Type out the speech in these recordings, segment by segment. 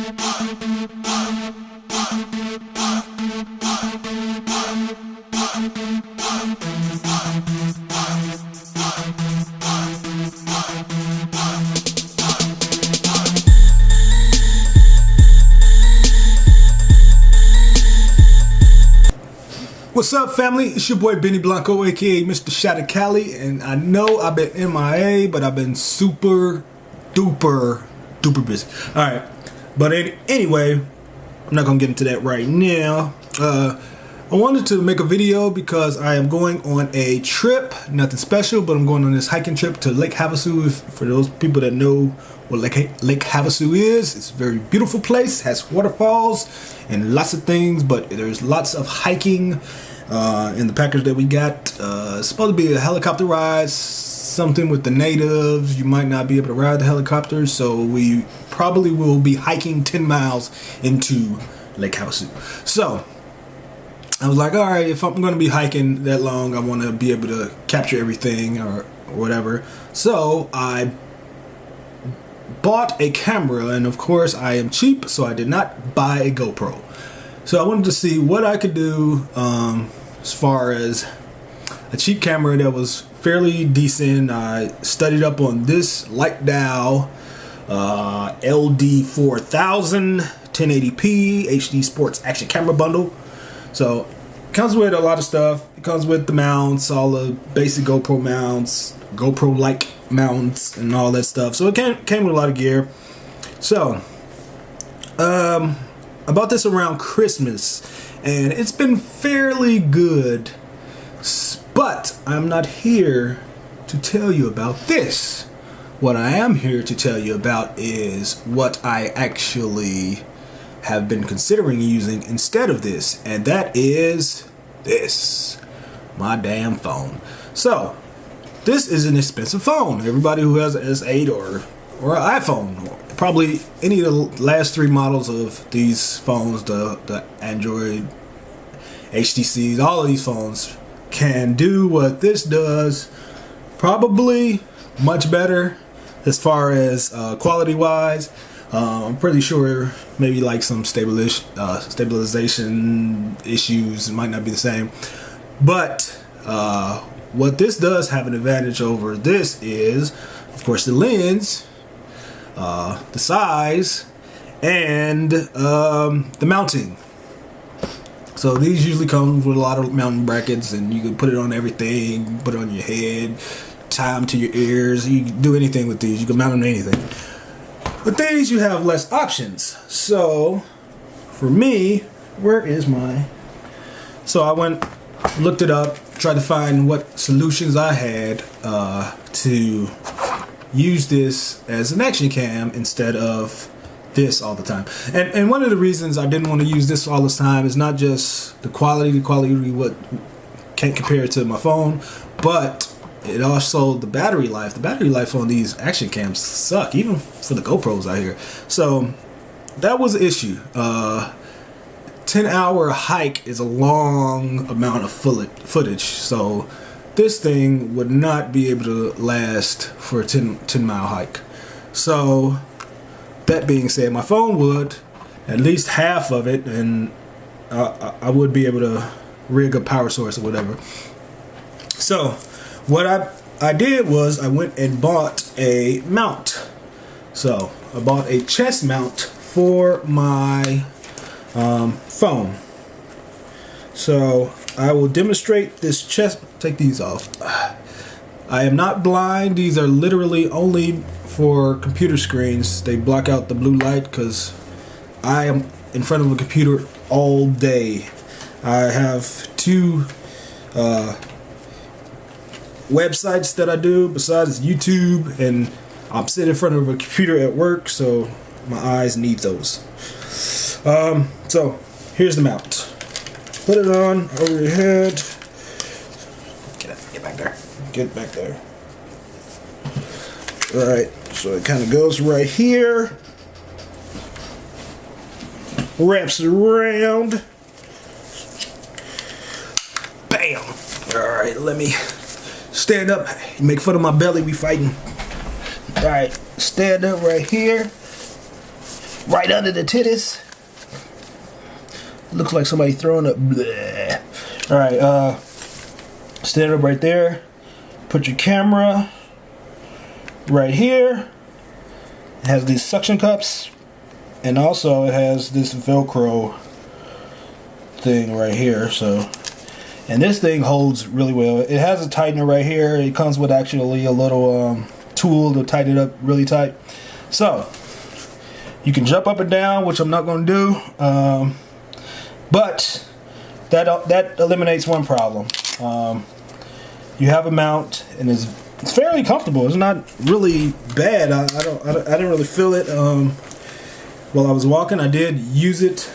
What's up, family? It's your boy Benny Blanco, aka Mr. Shatta Cali, and I know I've been MIA, but I've been super duper busy. Alright, but anyway, I'm not gonna get into that right now. I wanted to make a video because I am going on a trip, nothing special, but I'm going on this hiking trip to Lake Havasu. For those people that know what Lake Havasu is, it's a very beautiful place, has waterfalls and lots of things, but there's lots of hiking in the package that we got. It's supposed to be a helicopter ride, something with the natives. You might not be able to ride the helicopter, so we probably will be hiking 10 miles into Lake Havasu. So I was like, all right, if I'm going to be hiking that long, I want to be able to capture everything or whatever. So I bought a camera, and of course I am cheap, so I did not buy a GoPro. So I wanted to see what I could do as far as a cheap camera that was fairly decent. I studied up on this Leitdow LD4000 1080p HD Sports Action Camera Bundle. So it comes with a lot of stuff. It comes with the mounts, all the basic GoPro mounts, GoPro-like mounts, and all that stuff. So it came with a lot of gear. So I bought this around Christmas, and it's been fairly good. But I'm not here to tell you about this. What I am here to tell you about is what I actually have been considering using instead of this, and that is this, my damn phone. So this is an expensive phone. Everybody who has an S8 or an iPhone, or probably any of the last 3 models of these phones, the Android, HTCs, all of these phones can do what this does, probably much better as far as quality wise. I'm pretty sure maybe like some stabilization issues, it might not be the same, but what this does have an advantage over this is, of course, the lens, the size, and the mounting. So these usually come with a lot of mounting brackets, and you can put it on everything, put it on your head, tie them to your ears. You can do anything with these. You can mount them to anything. With these, you have less options. So for me, where is my... So I looked it up, tried to find what solutions I had to use this as an action cam instead of this all the time. And one of the reasons I didn't want to use this all the time is not just the quality what can't compare it to my phone, but it also the battery life. The battery life on these action cams suck, even for the GoPros out here. So that was an issue. 10-hour hike is a long amount of footage, so this thing would not be able to last for a 10-mile hike. So that being said, my phone would, at least half of it, and I would be able to rig a power source or whatever. So what I did was I went and bought a mount. So I bought a chest mount for my phone. So I will demonstrate this chest. Take these off. I am not blind. These are literally only for computer screens. They block out the blue light because I am in front of a computer all day. I have 2 websites that I do besides YouTube, and I'm sitting in front of a computer at work, so my eyes need those. So here's the mount. Put it on over your head. Get back there. Get back there. Alright, so it kind of goes right here. Wraps around. Bam! Alright, let me stand up. You make fun of my belly, we fighting. Alright, stand up right here. right under the titties. Looks like somebody throwing up. Bleh. All right, stand up right there. Put your camera right here. It has these suction cups, and also it has this Velcro thing right here. So, and this thing holds really well. It has a tightener right here. It comes with actually a little tool to tighten it up really tight. So you can jump up and down, which I'm not going to do, but that eliminates one problem. You have a mount, and it's fairly comfortable. It's not really bad. I didn't really feel it while I was walking. I did use it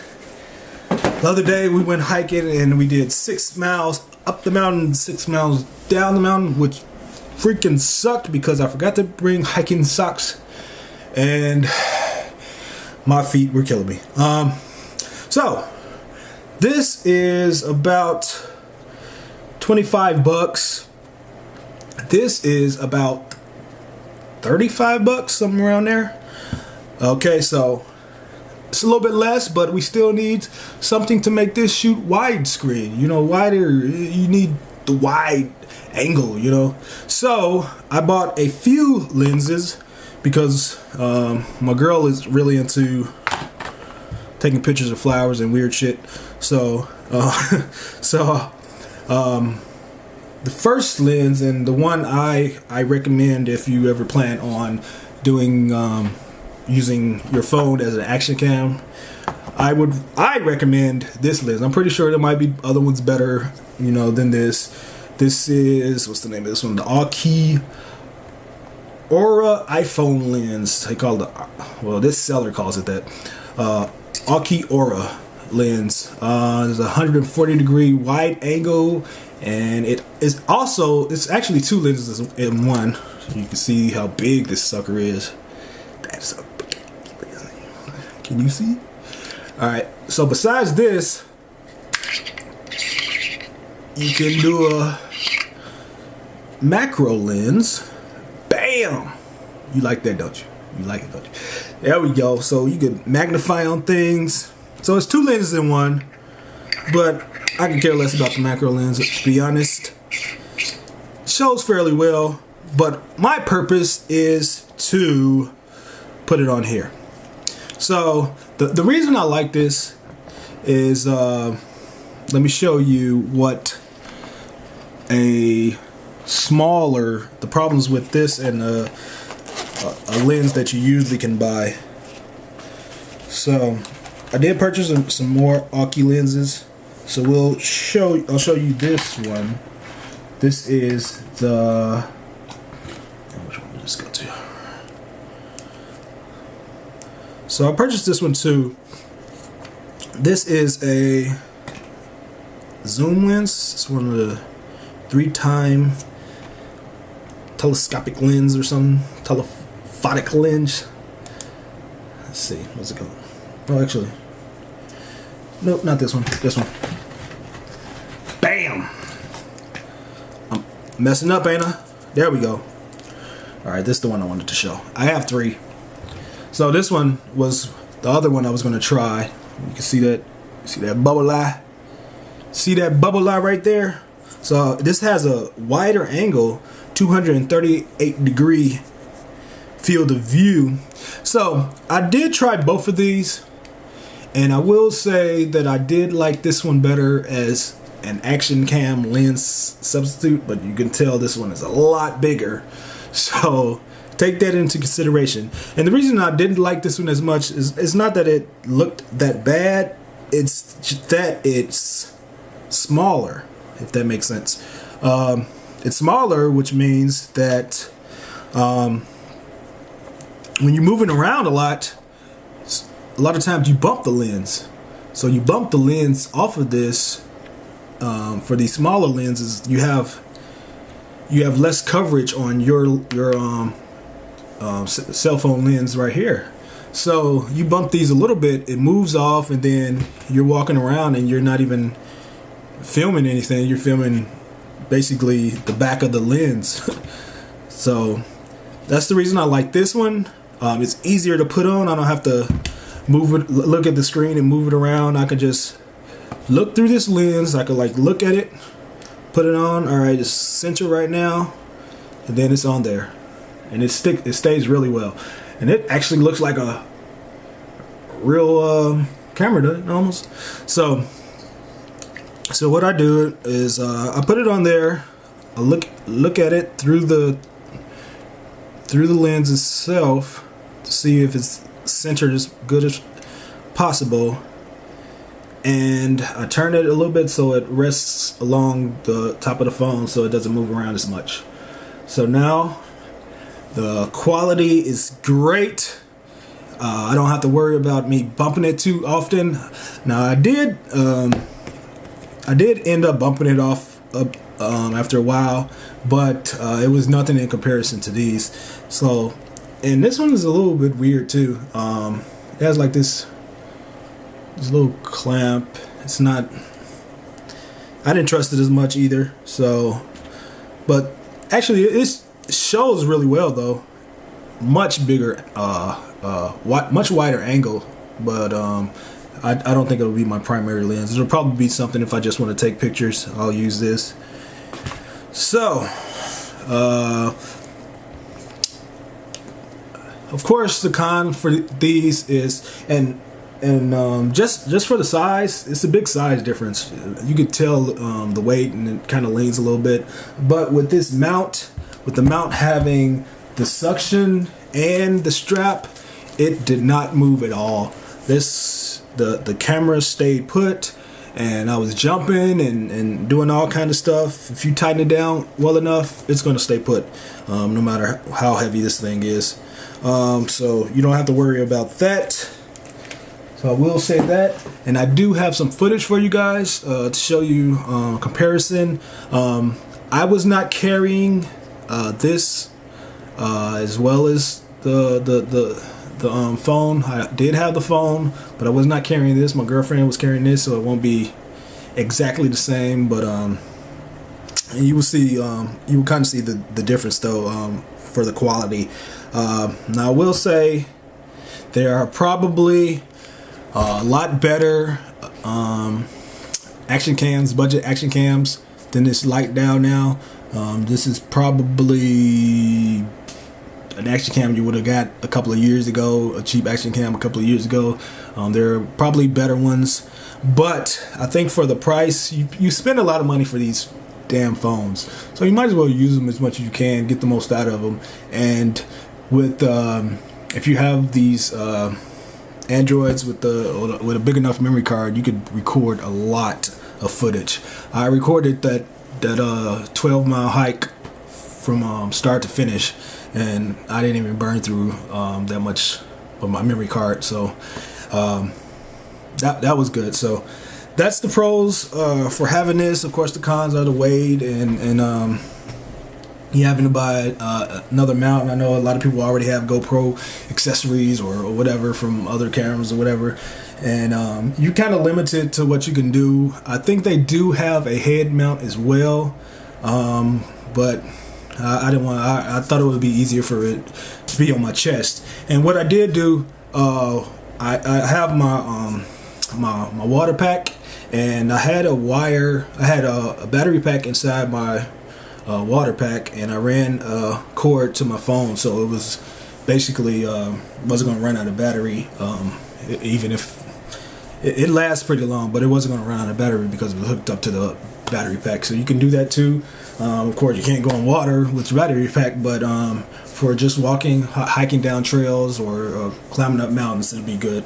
the other day. We went hiking and we did 6 miles up the mountain, 6 miles down the mountain, which freaking sucked because I forgot to bring hiking socks and my feet were killing me. So this is about 25 bucks. This is about 35 bucks, something around there. Okay, so it's a little bit less, but we still need something to make this shoot widescreen. You know, wider, you need the wide angle, you know. So I bought a few lenses because my girl is really into taking pictures of flowers and weird shit. So the first lens, and the one I recommend if you ever plan on doing using your phone as an action cam, I recommend this lens. I'm pretty sure there might be other ones better, you know, than this. This is, what's the name of this one? The Aoki Aura iPhone lens. They call it this seller calls it that. Aoki Aura lens. There's a 140 degree wide angle, and it's actually 2 lenses in one. You can see how big this sucker is. That's a big. Can you see? All right. So besides this, you can do a macro lens. Bam! You like that, don't you? You like it, don't you? There we go. So you can magnify on things. So it's 2 lenses in one, but I can care less about the macro lens, to be honest. It shows fairly well, but my purpose is to put it on here. So the reason I like this is, let me show you what the problems with this and a lens that you usually can buy. So I did purchase some more Aoki lenses. So I'll show you this one. This is the, which one did this go to? So I purchased this one too. This is a zoom lens. It's one of the 3-time telescopic lens or something. Telephotic lens. Let's see, what's it called? Oh, actually, nope, not this one. This one. Bam! I'm messing up, ain't I? There we go. All right, this is the one I wanted to show. I have 3. So this one was the other one I was going to try. You can see that. See that bubble eye? See that bubble eye right there? So this has a wider angle, 238 degree field of view. So I did try both of these, and I will say that I did like this one better as an action cam lens substitute, but you can tell this one is a lot bigger. So take that into consideration. And the reason I didn't like this one as much is not that it looked that bad, it's just that it's smaller, if that makes sense. It's smaller, which means that when you're moving around a lot of times you bump the lens. So you bump the lens off of this. For these smaller lenses, you have less coverage on your cell phone lens right here. So you bump these a little bit, it moves off, and then you're walking around and you're not even filming anything. You're filming basically the back of the lens. So that's the reason I like this one. It's easier to put on. I don't have to move it, look at the screen and move it around. I could just look through this lens. I could like look at it, put it on. All right, it's center right now, and then it's on there, and it stays really well, and it actually looks like a real camera, does it, almost. So what I do is I put it on there. I look at it through the lens itself to see if it's centered as good as possible, and I turn it a little bit so it rests along the top of the phone so it doesn't move around as much. So now the quality is great. I don't have to worry about me bumping it too often. Now I did end up bumping it off after a while, but it was nothing in comparison to these. So, and this one is a little bit weird too. It has like this little clamp. It's not, I didn't trust it as much either. So, but actually it shows really well though. Much bigger, much wider angle, but I don't think it'll be my primary lens. It'll probably be something if I just want to take pictures, I'll use this. So, of course, the con for these is, and just for the size, it's a big size difference. You could tell the weight, and it kind of leans a little bit. But with this mount, with the mount having the suction and the strap, it did not move at all. The camera stayed put, and I was jumping and doing all kind of stuff. If you tighten it down well enough, it's going to stay put, no matter how heavy this thing is. So you don't have to worry about that. So I will say that, and I do have some footage for you guys to show you comparison. I was not carrying this as well as the phone. I did have the phone, but I was not carrying this. My girlfriend was carrying this, so it won't be exactly the same. But and you will see, you will kind of see the difference though for the quality. Now I will say there are probably a lot better action cams, budget action cams than this light down now. This is probably an action cam you would have got a couple of years ago, a cheap action cam a couple of years ago. There are probably better ones, but I think for the price, you spend a lot of money for these damn phones, so you might as well use them as much as you can, get the most out of them. And with if you have these Androids with a big enough memory card, you could record a lot of footage. I recorded that 12-mile hike from start to finish, and I didn't even burn through that much of my memory card. So that was good. So that's the pros for having this. Of course, the cons are the weight and you having to buy another mount. And I know a lot of people already have GoPro accessories or whatever from other cameras or whatever, and you kind of limited to what you can do. I think they do have a head mount as well, but I didn't want. I thought it would be easier for it to be on my chest. And what I did do, I have my my water pack, and I had a wire. I had a battery pack inside my water pack, and I ran a cord to my phone, so it was basically wasn't going to run out of battery. Even if it lasts pretty long, but it wasn't going to run out of battery because it was hooked up to the battery pack. So you can do that too. Of course, you can't go on water with your battery pack, but for just walking, hiking down trails, or climbing up mountains, it'll be good.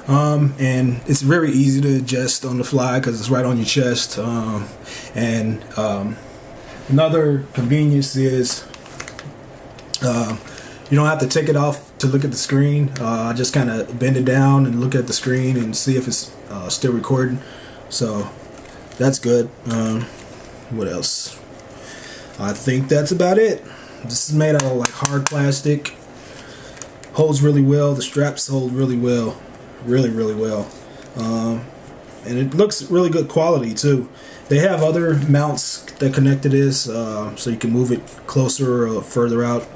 And it's very easy to adjust on the fly because it's right on your chest. And another convenience is you don't have to take it off to look at the screen. I just kind of bend it down and look at the screen and see if it's still recording. So that's good. What else? I think that's about it. This is made out of like hard plastic. Holds really well. The straps hold really well. Really well. And it looks really good quality too. They have other mounts that connect to this, so you can move it closer or further out.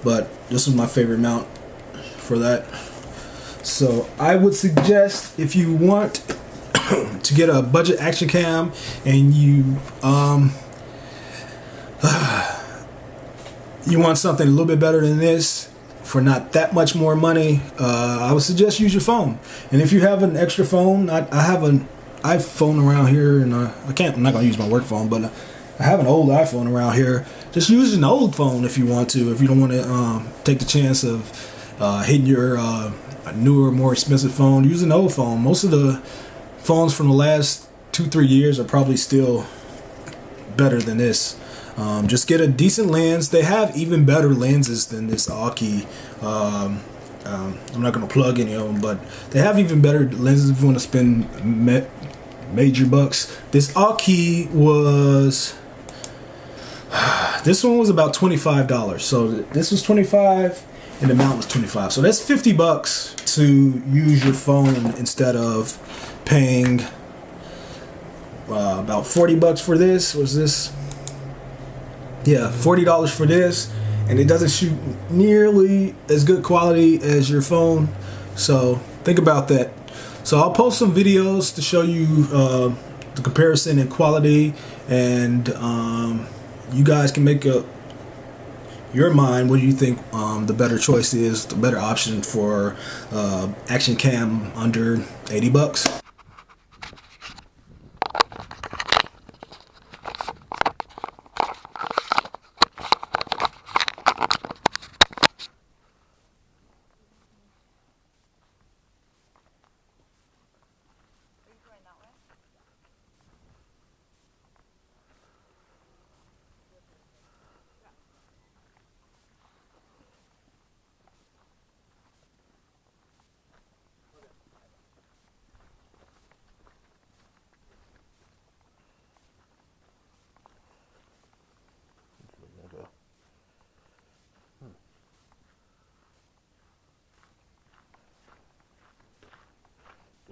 But this is my favorite mount for that. So I would suggest, if you want to get a budget action cam and you want something a little bit better than this for not that much more money, I would suggest use your phone. And if you have an extra phone, I have an iPhone around here, and I'm not gonna use my work phone, but I have an old iPhone around here. Just use an old phone if you want to. If you don't want to take the chance of hitting your a newer, more expensive phone, use an old phone. Most of the phones from the last 2-3 years are probably still better than this. Just get a decent lens. They have even better lenses than this Aukey. I'm not going to plug any of them, but they have even better lenses if you want to spend major bucks. This Aukey was... This one was about $25. So this was $25 and the mount was $25. So that's $50 to use your phone instead of paying about $40 for this. Was this? Yeah, $40 for this, and it doesn't shoot nearly as good quality as your phone. So think about that. So I'll post some videos to show you the comparison in quality, and you guys can make up your mind. What do you think the better choice is, the better option for action cam under $80?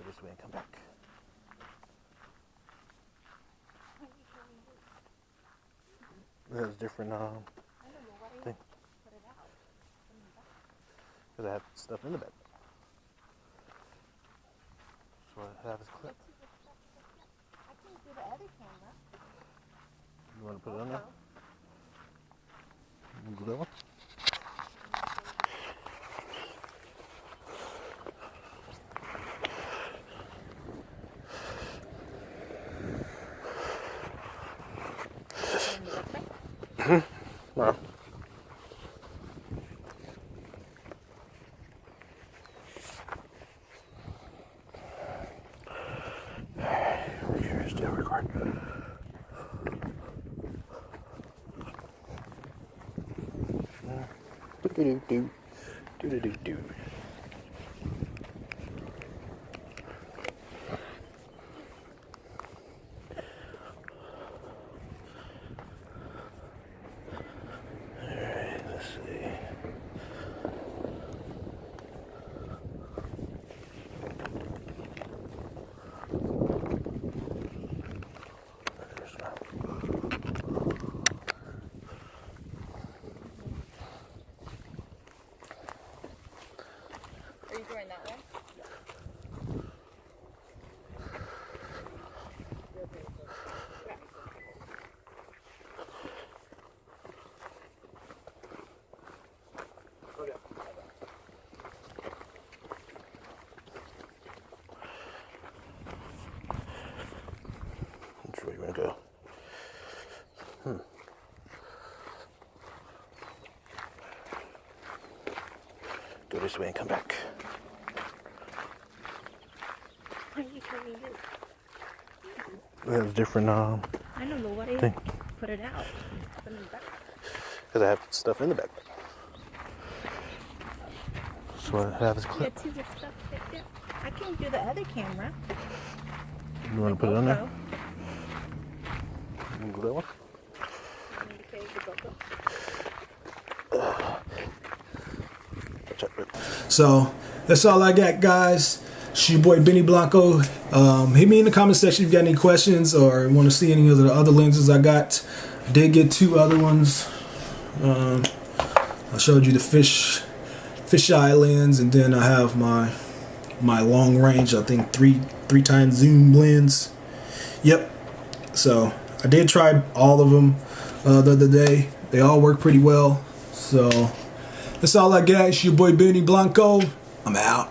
This way and come back. There's different thing. Because I have stuff in the bed. So I have is clip. I can do the other camera. You want to put it on there? You do that one? Wow. We're still recording. Do. Are you going that way? Which way you want to go? Go this way and come back. What are you trying to do? There's different I don't know what it thing. Put it out. Put it back. Because I have stuff in the back. So I have is clip. Let's see what stuff fit there. I can do the other camera. You want to put it on there? GoPro. You want to do that one? Okay, the GoPro. So that's all I got, guys. It's your boy Benny Blanco. Hit me in the comment section if you got any questions or want to see any of the other lenses I got. I did get 2 other ones. I showed you the fisheye lens, and then I have my my long range, I think three times zoom lens. Yep. So I did try all of them the other day. They all work pretty well. So that's all I got. It's your boy Benny Blanco. I'm out.